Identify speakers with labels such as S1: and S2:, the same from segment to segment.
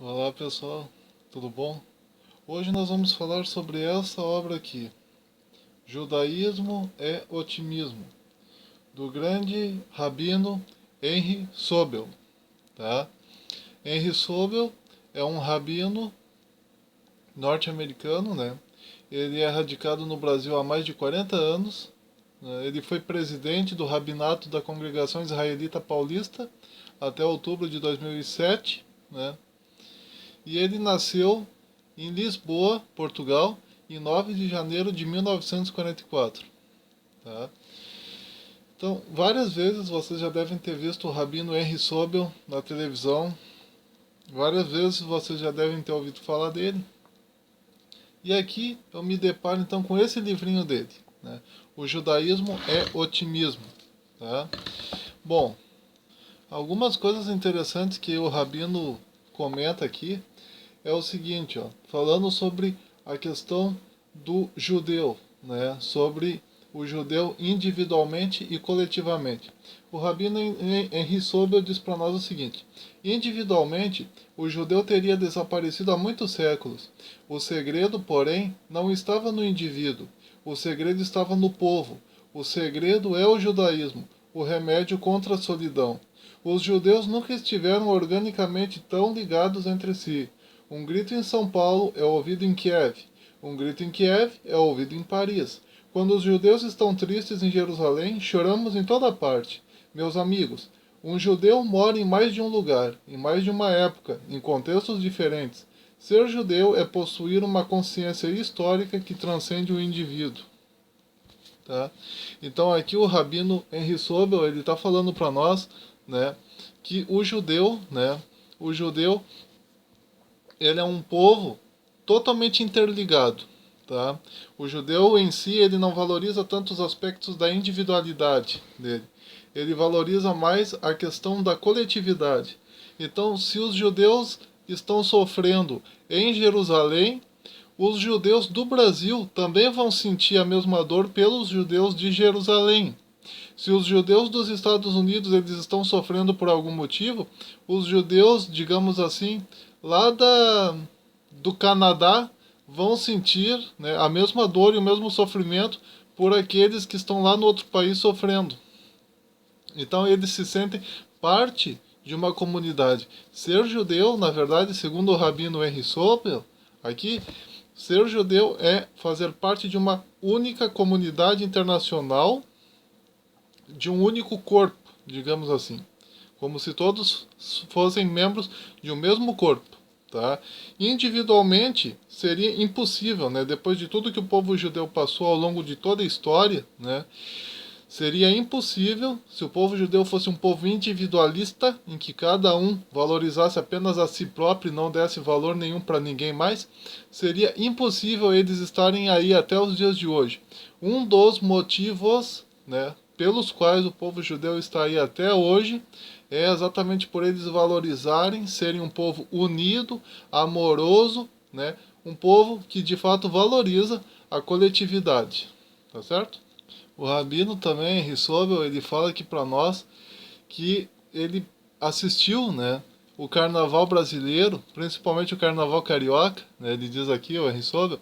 S1: Olá pessoal, tudo bom? Hoje nós vamos falar sobre essa obra aqui, Judaísmo é Otimismo, do grande rabino Henry Sobel. Tá? Henry Sobel é um rabino norte-americano, né? Ele é radicado no Brasil há mais de 40 anos. Né? Ele foi presidente do Rabinato da Congregação Israelita Paulista até outubro de 2007, né? E ele nasceu em Lisboa, Portugal, em 9 de janeiro de 1944. Tá? Então, várias vezes vocês já devem ter visto o Rabino Henry Sobel na televisão, várias vezes vocês já devem ter ouvido falar dele. E aqui eu me deparo então com esse livrinho dele, né? O Judaísmo é Otimismo. Tá? Bom, algumas coisas interessantes que o Rabino comenta aqui é o seguinte, ó, falando sobre a questão do judeu, né, sobre o judeu individualmente e coletivamente. O Rabino Henri Sobel diz para nós o seguinte: individualmente, o judeu teria desaparecido há muitos séculos. O segredo, porém, não estava no indivíduo. O segredo estava no povo. O segredo é o judaísmo, o remédio contra a solidão. Os judeus nunca estiveram organicamente tão ligados entre si. Um grito em São Paulo é ouvido em Kiev. Um grito em Kiev é ouvido em Paris. Quando os judeus estão tristes em Jerusalém, choramos em toda parte. Meus amigos, um judeu mora em mais de um lugar, em mais de uma época, em contextos diferentes. Ser judeu é possuir uma consciência histórica que transcende o indivíduo. Tá? Então aqui o Rabino Henry Sobel ele está falando para nós, né, que o judeu ele é um povo totalmente interligado. Tá? O judeu em si ele não valoriza tanto os aspectos da individualidade dele. Ele valoriza mais a questão da coletividade. Então, se os judeus estão sofrendo em Jerusalém, os judeus do Brasil também vão sentir a mesma dor pelos judeus de Jerusalém. Se os judeus dos Estados Unidos eles estão sofrendo por algum motivo, os judeus, digamos assim, lá do Canadá vão sentir, né, a mesma dor e o mesmo sofrimento por aqueles que estão lá no outro país sofrendo. Então eles se sentem parte de uma comunidade. Ser judeu, na verdade, segundo o Rabino Henry Sobel, aqui, ser judeu é fazer parte de uma única comunidade internacional, de um único corpo, digamos assim. Como se todos fossem membros de um mesmo corpo. Tá? Individualmente seria impossível, né? Depois de tudo que o povo judeu passou ao longo de toda a história, né? Seria impossível se o povo judeu fosse um povo individualista, em que cada um valorizasse apenas a si próprio e não desse valor nenhum para ninguém mais, seria impossível eles estarem aí até os dias de hoje. Um dos motivos, né, pelos quais o povo judeu está aí até hoje é exatamente por eles valorizarem, serem um povo unido, amoroso, né, um povo que de fato valoriza a coletividade. Tá certo? O Rabino também, Rissobel, ele fala aqui para nós que ele assistiu, né, o carnaval brasileiro, principalmente o carnaval carioca, né, ele diz aqui, o Rissobel,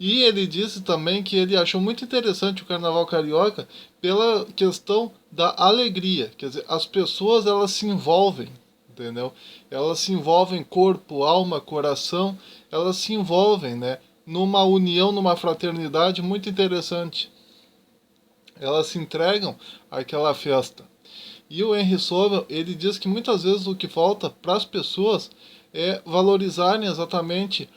S1: e ele disse também que ele achou muito interessante o carnaval carioca pela questão da alegria, quer dizer, as pessoas elas se envolvem, entendeu? Elas se envolvem corpo, alma, coração, elas se envolvem, né, numa união, numa fraternidade muito interessante. Elas se entregam àquela festa. E o Henry Sobel, ele diz que muitas vezes o que falta para as pessoas é valorizarem exatamente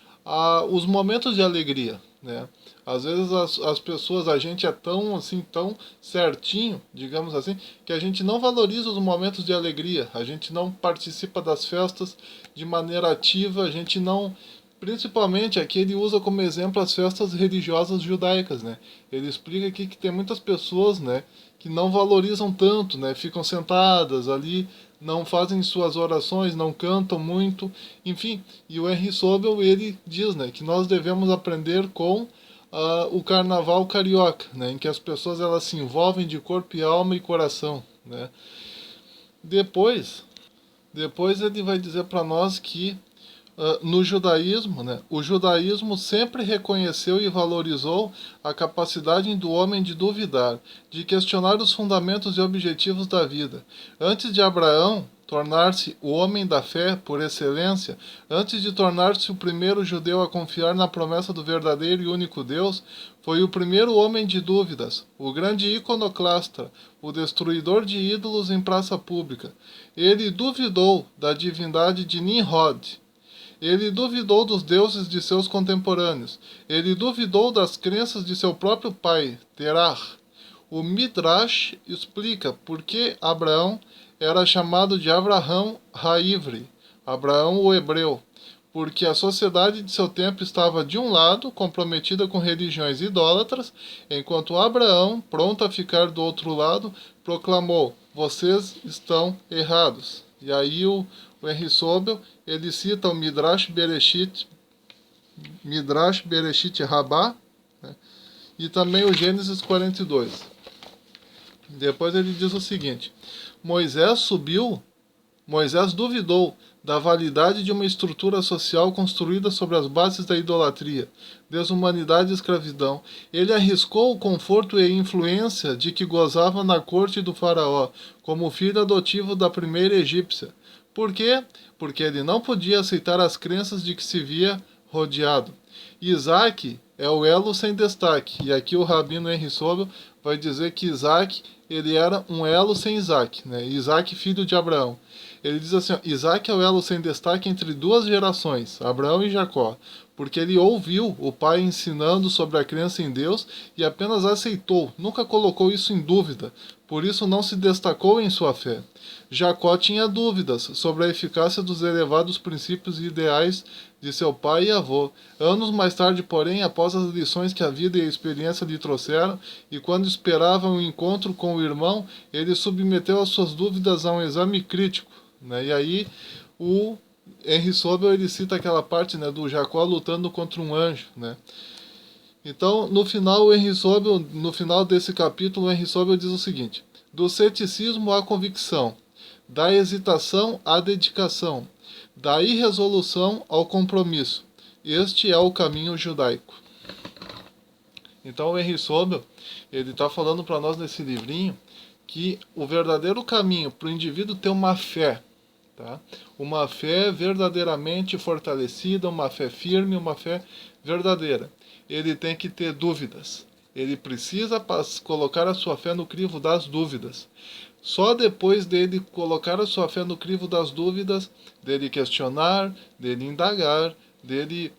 S1: os momentos de alegria, né? Às vezes as pessoas, a gente é tão assim, tão certinho, digamos assim, que a gente não valoriza os momentos de alegria, a gente não participa das festas de maneira ativa, a gente não. Principalmente aqui ele usa como exemplo as festas religiosas judaicas, né? Ele explica aqui que tem muitas pessoas, né, que não valorizam tanto, né? Ficam sentadas ali, não fazem suas orações, não cantam muito, enfim. E o Henry Sobel ele diz, né, que nós devemos aprender com o carnaval carioca, né, em que as pessoas elas se envolvem de corpo e alma e coração, né? Depois, depois ele vai dizer para nós que No judaísmo, né, o judaísmo sempre reconheceu e valorizou a capacidade do homem de duvidar, de questionar os fundamentos e objetivos da vida. Antes de Abraão tornar-se o homem da fé por excelência, antes de tornar-se o primeiro judeu a confiar na promessa do verdadeiro e único Deus, foi o primeiro homem de dúvidas, o grande iconoclasta, o destruidor de ídolos em praça pública. Ele duvidou da divindade de Nimrod. Ele duvidou dos deuses de seus contemporâneos. Ele duvidou das crenças de seu próprio pai, Terah. O Midrash explica por que Abraão era chamado de Abraham Haivri, Abraão o hebreu, porque a sociedade de seu tempo estava, de um lado, comprometida com religiões idólatras, enquanto Abraão, pronto a ficar do outro lado, proclamou: vocês estão errados. E aí o Henry Sobel, ele cita o Midrash Bereshit Rabbah, né, e também o Gênesis 42. Depois ele diz o seguinte: Moisés duvidou da validade de uma estrutura social construída sobre as bases da idolatria, desumanidade e escravidão. Ele arriscou o conforto e influência de que gozava na corte do faraó, como filho adotivo da primeira egípcia. Por quê? Porque ele não podia aceitar as crenças de que se via rodeado. Isaac é o elo sem destaque, e aqui o rabino Henry Sobel vai dizer que Isaac ele era um elo sem Isaac, né? Isaac, filho de Abraão. Ele diz assim, ó, Isaac é o elo sem destaque entre duas gerações, Abraão e Jacó, porque ele ouviu o pai ensinando sobre a crença em Deus e apenas aceitou, nunca colocou isso em dúvida, por isso não se destacou em sua fé. Jacó tinha dúvidas sobre a eficácia dos elevados princípios e ideais de seu pai e avô. Anos mais tarde, porém, após as lições que a vida e a experiência lhe trouxeram, e quando esperava um encontro com o irmão, ele submeteu as suas dúvidas a um exame crítico, né? E aí o Henry Sobel ele cita aquela parte, né, do Jacó lutando contra um anjo, né? Então, no final, no final desse capítulo, o Henry Sobel diz o seguinte: do ceticismo à convicção, da hesitação à dedicação, da irresolução ao compromisso. Este é o caminho judaico. Então, o Henry Sobel, ele está falando para nós nesse livrinho que o verdadeiro caminho para o indivíduo ter uma fé, tá? Uma fé verdadeiramente fortalecida, uma fé firme, uma fé verdadeira. Ele tem que ter dúvidas. Ele precisa colocar a sua fé no crivo das dúvidas. Só depois dele colocar a sua fé no crivo das dúvidas, dele questionar, dele indagar, dele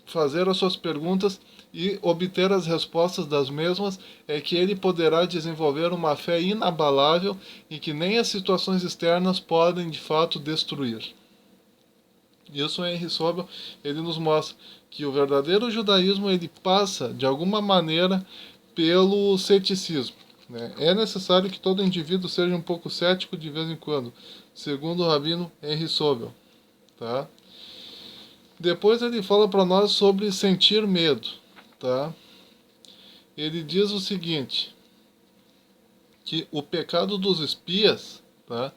S1: fazer as suas perguntas e obter as respostas das mesmas, é que ele poderá desenvolver uma fé inabalável e que nem as situações externas podem de fato destruir. Isso é Henry Sobel, ele nos mostra que o verdadeiro judaísmo ele passa de alguma maneira pelo ceticismo, né? É necessário que todo indivíduo seja um pouco cético de vez em quando, segundo o rabino Henry Sobel, tá? Depois ele fala para nós sobre sentir medo, tá? Ele diz o seguinte, que o pecado dos espias, tá,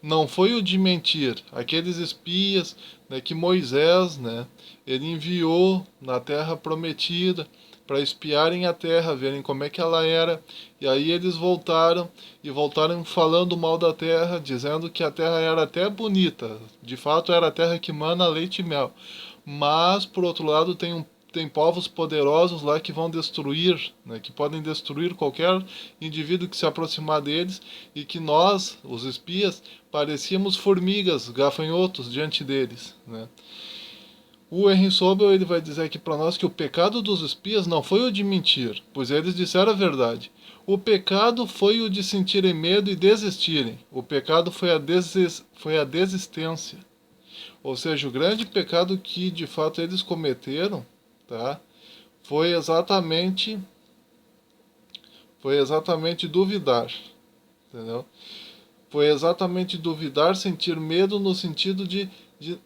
S1: não foi o de mentir. Aqueles espias, né, que Moisés, né, ele enviou na terra prometida para espiarem a terra, verem como é que ela era, e aí eles voltaram falando mal da terra, dizendo que a terra era até bonita, de fato era a terra que mana leite e mel, mas por outro lado tem povos poderosos lá que vão destruir, né, que podem destruir qualquer indivíduo que se aproximar deles, e que nós, os espias, parecíamos formigas, gafanhotos diante deles, né. O Henry Sobel ele vai dizer aqui para nós que o pecado dos espias não foi o de mentir, pois eles disseram a verdade. O pecado foi o de sentirem medo e desistirem. O pecado foi a desistência. Ou seja, o grande pecado que de fato eles cometeram, tá, foi exatamente duvidar, entendeu? Foi exatamente duvidar, sentir medo no sentido de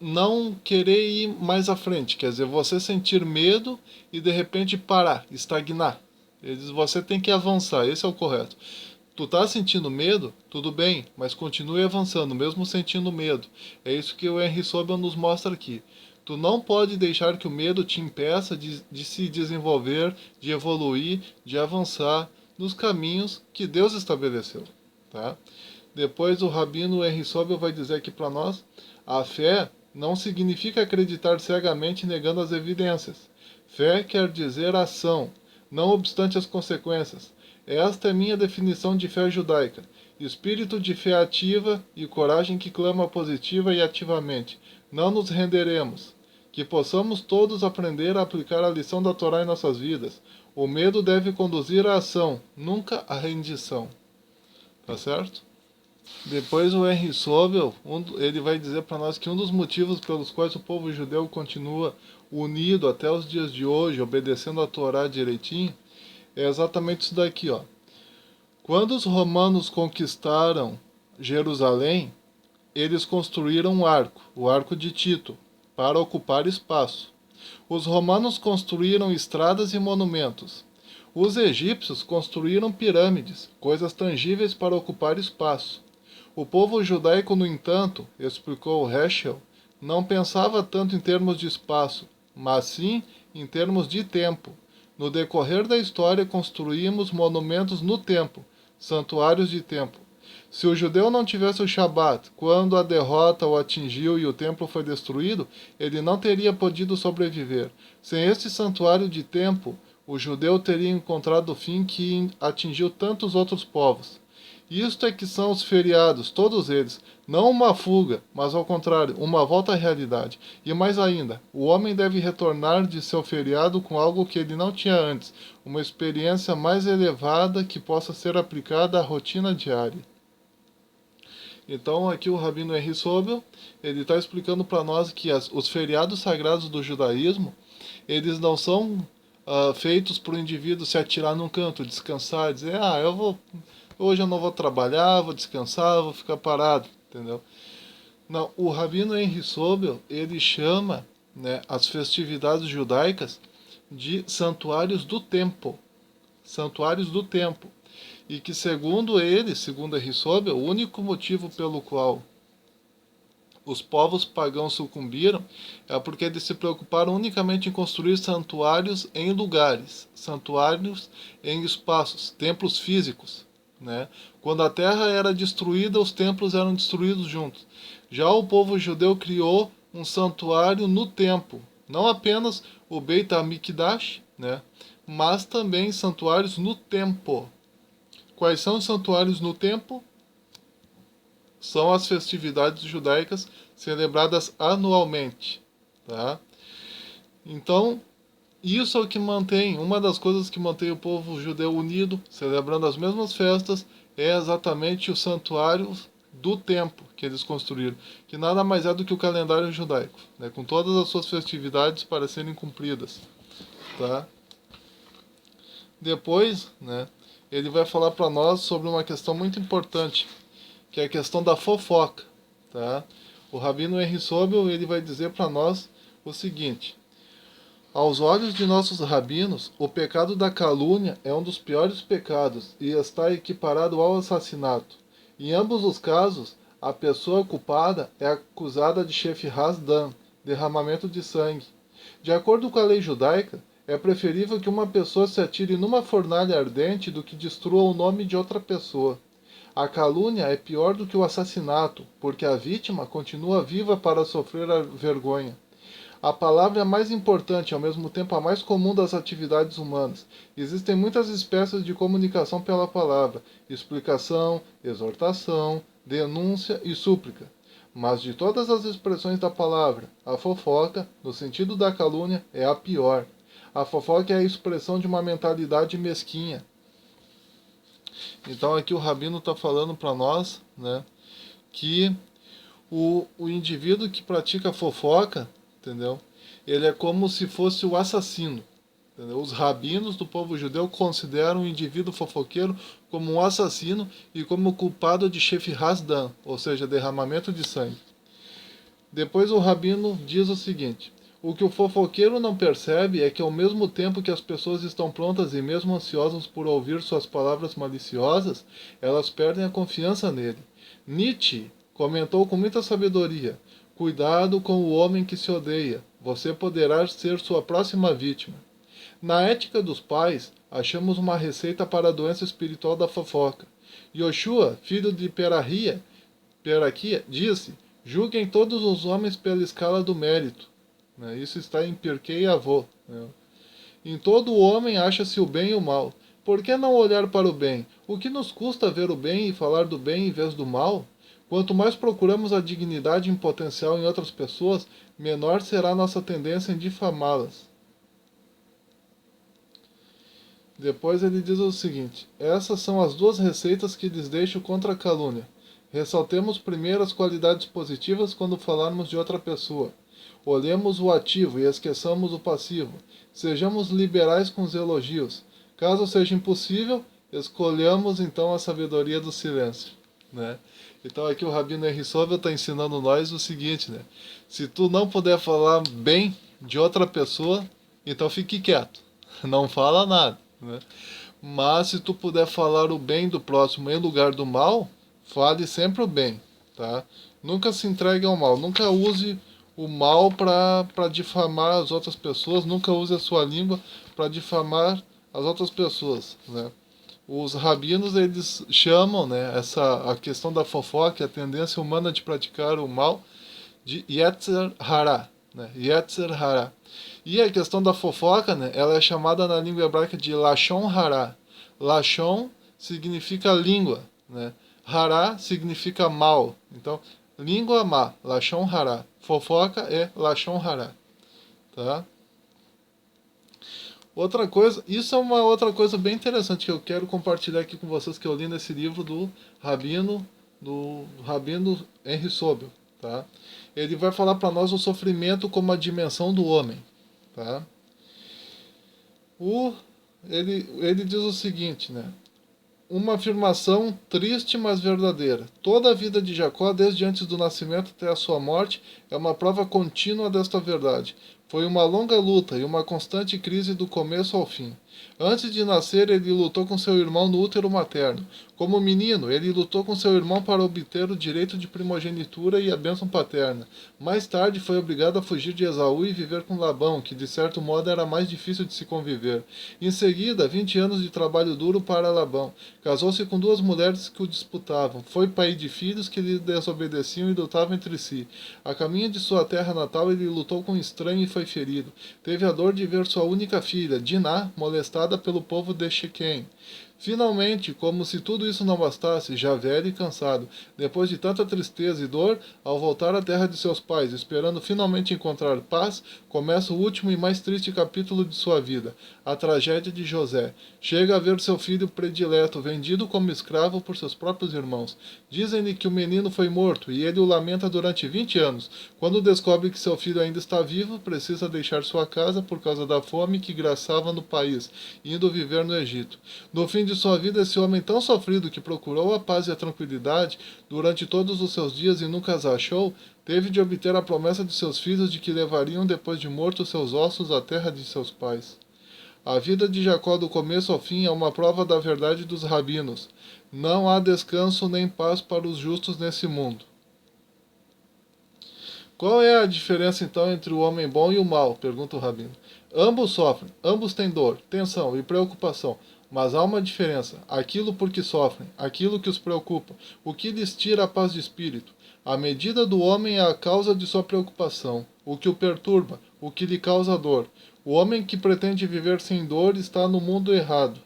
S1: não querer ir mais à frente. Quer dizer, você sentir medo e de repente parar, estagnar. Ele diz, você tem que avançar, esse é o correto. Tu tá sentindo medo? Tudo bem, mas continue avançando, mesmo sentindo medo. É isso que o Henry Sobel nos mostra aqui. Tu não pode deixar que o medo te impeça de se desenvolver, de evoluir, de avançar nos caminhos que Deus estabeleceu. Tá? Depois o Rabino Henry Sobel vai dizer aqui para nós, a fé não significa acreditar cegamente negando as evidências. Fé quer dizer ação, não obstante as consequências. Esta é minha definição de fé judaica. Espírito de fé ativa e coragem que clama positiva e ativamente. Não nos renderemos. Que possamos todos aprender a aplicar a lição da Torá em nossas vidas. O medo deve conduzir à ação, nunca à rendição. Tá certo? Depois o Henry Sobel, ele vai dizer para nós que um dos motivos pelos quais o povo judeu continua unido até os dias de hoje, obedecendo a Torá direitinho, é exatamente isso daqui, ó. Quando os romanos conquistaram Jerusalém, eles construíram um arco, o Arco de Tito, para ocupar espaço. Os romanos construíram estradas e monumentos. Os egípcios construíram pirâmides, coisas tangíveis para ocupar espaço. O povo judaico, no entanto, explicou Heschel, não pensava tanto em termos de espaço, mas sim em termos de tempo. No decorrer da história, construímos monumentos no tempo, santuários de tempo. Se o judeu não tivesse o Shabat, quando a derrota o atingiu e o templo foi destruído, ele não teria podido sobreviver. Sem este santuário de tempo, o judeu teria encontrado o fim que atingiu tantos outros povos. Isto é que são os feriados, todos eles, não uma fuga, mas ao contrário, uma volta à realidade. E mais ainda, o homem deve retornar de seu feriado com algo que ele não tinha antes, uma experiência mais elevada que possa ser aplicada à rotina diária. Então aqui o Rabino Henry Sobel, ele está explicando para nós que os feriados sagrados do judaísmo, eles não são feitos para o indivíduo se atirar num canto, descansar, dizer, hoje eu não vou trabalhar, vou descansar, vou ficar parado, entendeu? Não, o Rabino Henry Sobel, ele chama, né, as festividades judaicas de santuários do tempo. Santuários do tempo. E que segundo ele, segundo Henry Sobel, o único motivo pelo qual os povos pagãos sucumbiram é porque eles se preocuparam unicamente em construir santuários em lugares, santuários em espaços, templos físicos. Né? Quando a terra era destruída, os templos eram destruídos juntos. Já o povo judeu criou um santuário no tempo, não apenas o Beit HaMikdash, né? Mas também santuários no tempo. Quais são os santuários no tempo? São as festividades judaicas celebradas anualmente. Tá? Então, isso é o que mantém, uma das coisas que mantém o povo judeu unido, celebrando as mesmas festas, é exatamente o santuário do tempo que eles construíram, que nada mais é do que o calendário judaico, né, com todas as suas festividades para serem cumpridas. Tá? Depois, né, ele vai falar para nós sobre uma questão muito importante, que é a questão da fofoca. Tá? O Rabino Henry Sobel, ele vai dizer para nós o seguinte: aos olhos de nossos rabinos, o pecado da calúnia é um dos piores pecados e está equiparado ao assassinato. Em ambos os casos, a pessoa culpada é acusada de Shefirhat Dam, derramamento de sangue. De acordo com a lei judaica, é preferível que uma pessoa se atire numa fornalha ardente do que destrua o nome de outra pessoa. A calúnia é pior do que o assassinato, porque a vítima continua viva para sofrer a vergonha. A palavra é a mais importante e ao mesmo tempo a mais comum das atividades humanas. Existem muitas espécies de comunicação pela palavra: explicação, exortação, denúncia e súplica. Mas de todas as expressões da palavra, a fofoca, no sentido da calúnia, é a pior. A fofoca é a expressão de uma mentalidade mesquinha. Então aqui o Rabino está falando para nós, né, que o indivíduo que pratica fofoca, entendeu? Ele é como se fosse o assassino. Entendeu? Os rabinos do povo judeu consideram o indivíduo fofoqueiro como um assassino e como culpado de Shefirhat Dam, ou seja, derramamento de sangue. Depois o rabino diz o seguinte: o que o fofoqueiro não percebe é que ao mesmo tempo que as pessoas estão prontas e mesmo ansiosas por ouvir suas palavras maliciosas, elas perdem a confiança nele. Nietzsche comentou com muita sabedoria: cuidado com o homem que se odeia, Você poderá ser sua próxima vítima. Na ética dos pais, achamos uma receita para a doença espiritual da fofoca. Yoshua, filho de Peraquia, disse: julguem todos os homens pela escala do mérito. Isso está em Pirkei Avô. Em todo homem acha-se o bem e o mal. Por que não olhar para o bem? O que nos custa ver o bem e falar do bem em vez do mal? Quanto mais procuramos a dignidade em potencial em outras pessoas, menor será nossa tendência em difamá-las. Depois ele diz o seguinte: essas são as duas receitas que lhes deixo contra a calúnia. Ressaltemos primeiro as qualidades positivas quando falarmos de outra pessoa. Olhemos o ativo e esqueçamos o passivo. Sejamos liberais com os elogios. Caso seja impossível, escolhamos então a sabedoria do silêncio. Então aqui o Rabino Henri Sobel está ensinando nós o seguinte, se tu não puder falar bem de outra pessoa, então fique quieto, não fala nada. Mas se tu puder falar o bem do próximo em lugar do mal, fale sempre o bem, tá? Nunca se entregue ao mal, nunca use o mal para difamar as outras pessoas, nunca use a sua língua para difamar as outras pessoas, Os rabinos, eles chamam, a questão da fofoca, a tendência humana de praticar o mal, de Yetzer Hara, Yetzer Hara. E a questão da fofoca, ela é chamada na língua hebraica de Lashon Hara. Lashon significa língua, Hara significa mal. Então, língua má, Lashon Hara. Fofoca é Lashon Hara. Tá? Outra coisa, isso é uma outra coisa bem interessante que eu quero compartilhar aqui com vocês, que eu li nesse livro do Rabino Henri Sobel, tá? Ele vai falar para nós o sofrimento como a dimensão do homem, tá? Ele diz o seguinte, uma afirmação triste, mas verdadeira. Toda a vida de Jacó, desde antes do nascimento até a sua morte, é uma prova contínua desta verdade. Foi uma longa luta e uma constante crise do começo ao fim. Antes de nascer, ele lutou com seu irmão no útero materno. Como menino, ele lutou com seu irmão para obter o direito de primogenitura e a bênção paterna. Mais tarde, foi obrigado a fugir de Esaú e viver com Labão, que de certo modo era mais difícil de se conviver. Em seguida, 20 anos de trabalho duro para Labão. Casou-se com duas mulheres que o disputavam. Foi pai de filhos que lhe desobedeciam e lutavam entre si. A caminho de sua terra natal, ele lutou com um estranho e foi ferido. Teve a dor de ver sua única filha, Diná, molestada pelo povo de Shequém. Finalmente, como se tudo isso não bastasse, já velho e cansado, depois de tanta tristeza e dor, ao voltar à terra de seus pais, esperando finalmente encontrar paz, começa o último e mais triste capítulo de sua vida, a tragédia de José. Chega a ver seu filho predileto vendido como escravo por seus próprios irmãos. Dizem-lhe que o menino foi morto, e ele o lamenta durante 20 anos. Quando descobre que seu filho ainda está vivo, precisa deixar sua casa por causa da fome que graçava no país, indo viver no Egito. No fim de sua vida, esse homem tão sofrido que procurou a paz e a tranquilidade durante todos os seus dias e nunca as achou, teve de obter a promessa de seus filhos de que levariam depois de mortos seus ossos à terra de seus pais. A vida de Jacó do começo ao fim é uma prova da verdade dos rabinos. Não há descanso nem paz para os justos nesse mundo. Qual é a diferença então entre o homem bom e o mau? Pergunta o rabino. Ambos sofrem, ambos têm dor, tensão e preocupação. Mas há uma diferença: aquilo por que sofrem, aquilo que os preocupa, o que lhes tira a paz de espírito. A medida do homem é a causa de sua preocupação, o que o perturba, o que lhe causa dor. O homem que pretende viver sem dor está no mundo errado.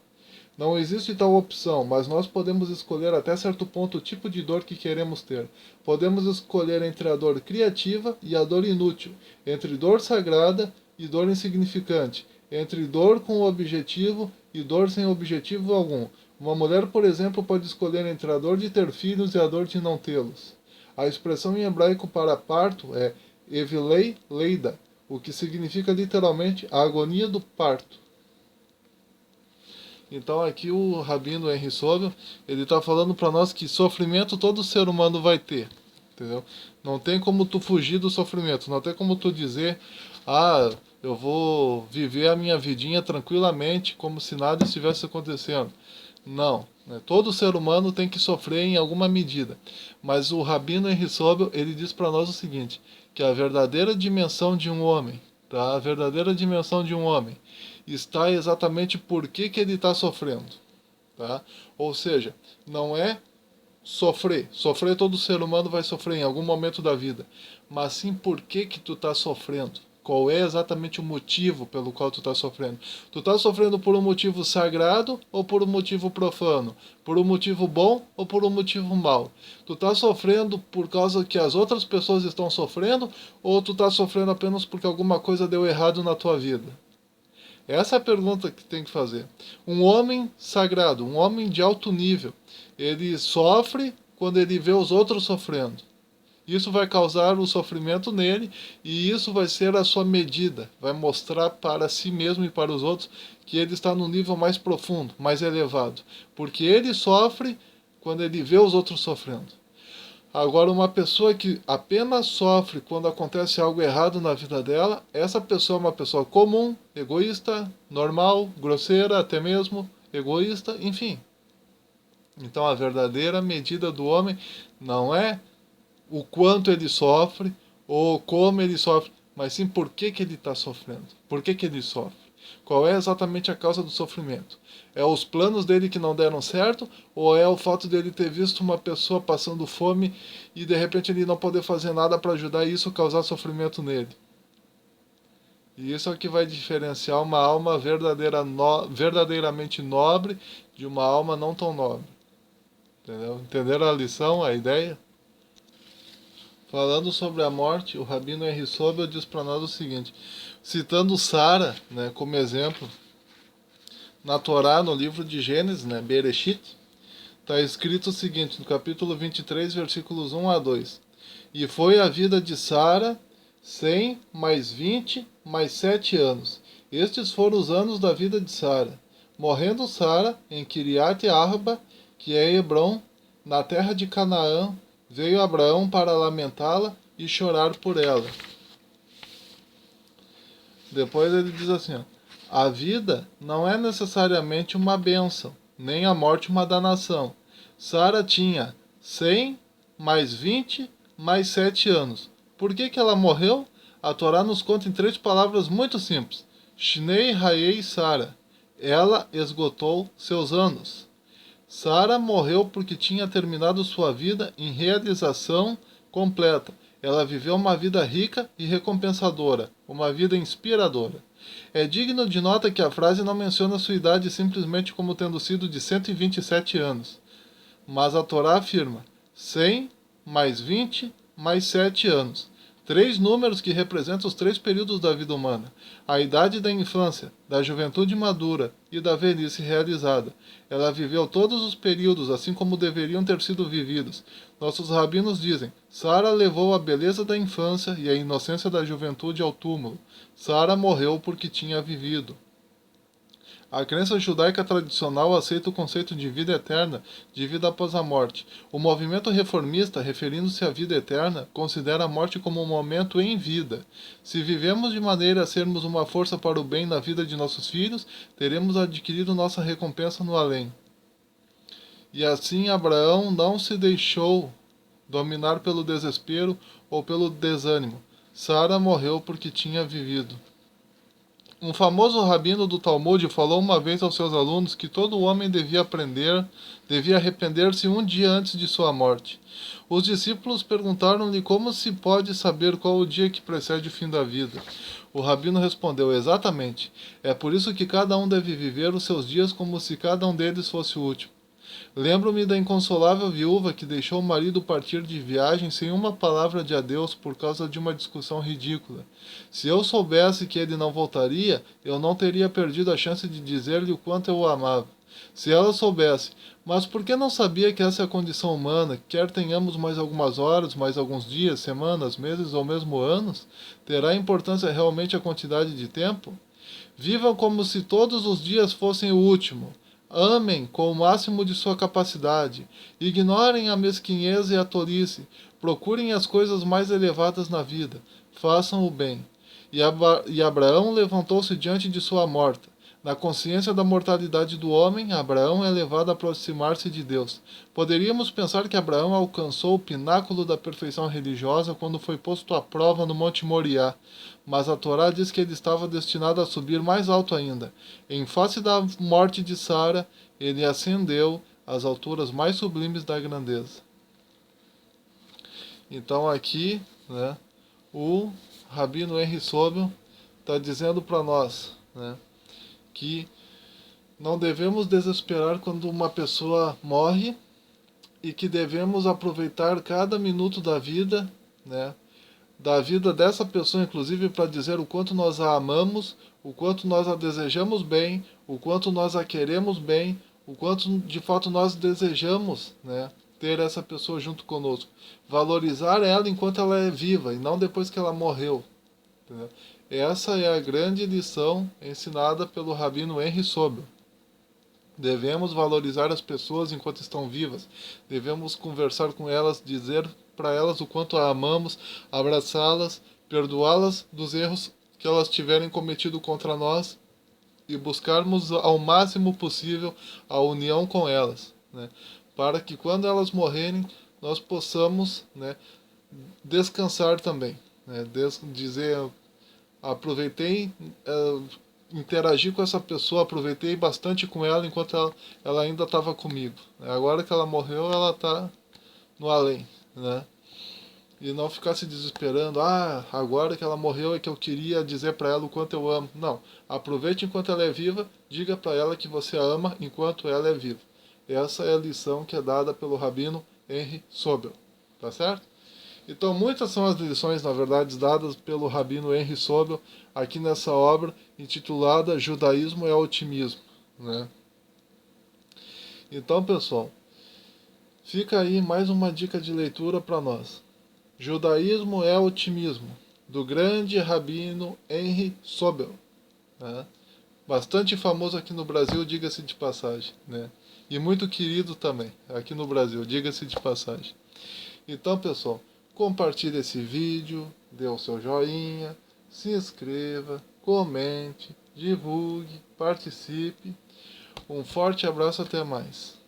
S1: Não existe tal opção, mas nós podemos escolher até certo ponto o tipo de dor que queremos ter. Podemos escolher entre a dor criativa e a dor inútil, entre dor sagrada e dor insignificante, entre dor com objetivo e dor sem objetivo algum. Uma mulher, por exemplo, pode escolher entre a dor de ter filhos e a dor de não tê-los. A expressão em hebraico para parto é Evilei Leida, o que significa literalmente a agonia do parto. Então aqui o Rabino Henri Sobel, ele está falando para nós que sofrimento todo ser humano vai ter, entendeu? Não tem como tu fugir do sofrimento, não tem como tu dizer, eu vou viver a minha vidinha tranquilamente, como se nada estivesse acontecendo. Não. Né? Todo ser humano tem que sofrer em alguma medida. Mas o Rabino Henri Sobel, ele diz para nós o seguinte, que a verdadeira dimensão de um homem, tá? A verdadeira dimensão de um homem está exatamente por que ele está sofrendo. Tá? Ou seja, não é sofrer. Sofrer todo ser humano vai sofrer em algum momento da vida. Mas sim por que tu está sofrendo. Qual é exatamente o motivo pelo qual tu está sofrendo? Tu está sofrendo por um motivo sagrado ou por um motivo profano? Por um motivo bom ou por um motivo mau? Tu está sofrendo por causa que as outras pessoas estão sofrendo ou tu está sofrendo apenas porque alguma coisa deu errado na tua vida? Essa é a pergunta que tem que fazer. Um homem sagrado, um homem de alto nível, ele sofre quando ele vê os outros sofrendo. Isso vai causar um sofrimento nele e isso vai ser a sua medida. Vai mostrar para si mesmo e para os outros que ele está num nível mais profundo, mais elevado. Porque ele sofre quando ele vê os outros sofrendo. Agora, uma pessoa que apenas sofre quando acontece algo errado na vida dela, essa pessoa é uma pessoa comum, egoísta, normal, grosseira, até mesmo egoísta, enfim. Então, a verdadeira medida do homem não é o quanto ele sofre ou como ele sofre, mas sim por que ele está sofrendo, por que ele sofre. Qual é exatamente a causa do sofrimento? É os planos dele que não deram certo? Ou é o fato dele ter visto uma pessoa passando fome e de repente ele não poder fazer nada para ajudar isso causar sofrimento nele? E isso é o que vai diferenciar uma alma verdadeiramente nobre de uma alma não tão nobre. Entendeu? Entenderam a lição, a ideia? Falando sobre a morte, o Rabino Henri Sobel diz para nós o seguinte, citando Sara, né, como exemplo, na Torá, no livro de Gênesis, né, Bereshit, está escrito o seguinte, no capítulo 23, versículos 1 a 2. E foi a vida de Sara 100 mais 20 mais 7 anos. Estes foram os anos da vida de Sara. Morrendo Sara em Kiriat Arba, que é Hebron, na terra de Canaã, veio Abraão para lamentá-la e chorar por ela. Depois ele diz assim, ó, a vida não é necessariamente uma bênção, nem a morte uma danação. Sara tinha 100 mais 20 mais 7 anos. Por que ela morreu? A Torá nos conta em 3 palavras muito simples. Shnei Hayei Sara. Ela esgotou seus anos. Sara morreu porque tinha terminado sua vida em realização completa. Ela viveu uma vida rica e recompensadora, uma vida inspiradora. É digno de nota que a frase não menciona sua idade simplesmente como tendo sido de 127 anos, mas a Torá afirma 100 mais 20 mais 7 anos. 3 números que representam os 3 períodos da vida humana. A idade da infância, da juventude madura e da velhice realizada. Ela viveu todos os períodos assim como deveriam ter sido vividos. Nossos rabinos dizem, Sara levou a beleza da infância e a inocência da juventude ao túmulo. Sara morreu porque tinha vivido. A crença judaica tradicional aceita o conceito de vida eterna, de vida após a morte. O movimento reformista, referindo-se à vida eterna, considera a morte como um momento em vida. Se vivemos de maneira a sermos uma força para o bem na vida de nossos filhos, teremos adquirido nossa recompensa no além. E assim Abraão não se deixou dominar pelo desespero ou pelo desânimo. Sara morreu porque tinha vivido. Um famoso rabino do Talmud falou uma vez aos seus alunos que todo homem devia arrepender-se um dia antes de sua morte. Os discípulos perguntaram-lhe como se pode saber qual o dia que precede o fim da vida. O rabino respondeu, exatamente, é por isso que cada um deve viver os seus dias como se cada um deles fosse o último. Lembro-me da inconsolável viúva que deixou o marido partir de viagem sem uma palavra de adeus por causa de uma discussão ridícula. Se eu soubesse que ele não voltaria, eu não teria perdido a chance de dizer-lhe o quanto eu o amava. Se ela soubesse, mas por que não sabia que essa é a condição humana, quer tenhamos mais algumas horas, mais alguns dias, semanas, meses ou mesmo anos, terá importância realmente a quantidade de tempo? Vivam como se todos os dias fossem o último. Amem com o máximo de sua capacidade. Ignorem a mesquinhez e a tolice. Procurem as coisas mais elevadas na vida. Façam o bem. E Abraão levantou-se diante de sua morta. Na consciência da mortalidade do homem, Abraão é levado a aproximar-se de Deus. Poderíamos pensar que Abraão alcançou o pináculo da perfeição religiosa quando foi posto à prova no Monte Moriá, mas a Torá diz que ele estava destinado a subir mais alto ainda. Em face da morte de Sara, ele ascendeu às alturas mais sublimes da grandeza. Então aqui, né, o Rabino Henry Sobel está dizendo para nós, né, que não devemos desesperar quando uma pessoa morre e que devemos aproveitar cada minuto da vida, né, da vida dessa pessoa, inclusive para dizer o quanto nós a amamos, o quanto nós a desejamos bem, o quanto nós a queremos bem, o quanto de fato nós desejamos, né, ter essa pessoa junto conosco. Valorizar ela enquanto ela é viva e não depois que ela morreu. Entendeu? Essa é a grande lição ensinada pelo Rabino Henry Sobel. Devemos valorizar as pessoas enquanto estão vivas. Devemos conversar com elas, dizer para elas o quanto a amamos, abraçá-las, perdoá-las dos erros que elas tiverem cometido contra nós e buscarmos ao máximo possível a união com elas, né? Para que quando elas morrerem, nós possamos, né, descansar também, né? Dizer, aproveitei, interagi com essa pessoa, aproveitei bastante com ela enquanto ela ainda estava comigo. Agora que ela morreu, ela está no além, né? E não ficar se desesperando, agora que ela morreu é que eu queria dizer para ela o quanto eu amo. Não, aproveite enquanto ela é viva, diga para ela que você a ama enquanto ela é viva. Essa é a lição que é dada pelo Rabino Henry Sobel, tá certo? Então, muitas são as lições, na verdade, dadas pelo Rabino Henry Sobel aqui nessa obra intitulada Judaísmo é Otimismo, né? Então, pessoal, fica aí mais uma dica de leitura para nós. Judaísmo é Otimismo, do grande Rabino Henry Sobel, né? Bastante famoso aqui no Brasil, diga-se de passagem, né? E muito querido também aqui no Brasil, diga-se de passagem. Então, pessoal, compartilhe esse vídeo, dê o seu joinha, se inscreva, comente, divulgue, participe. Um forte abraço, até mais.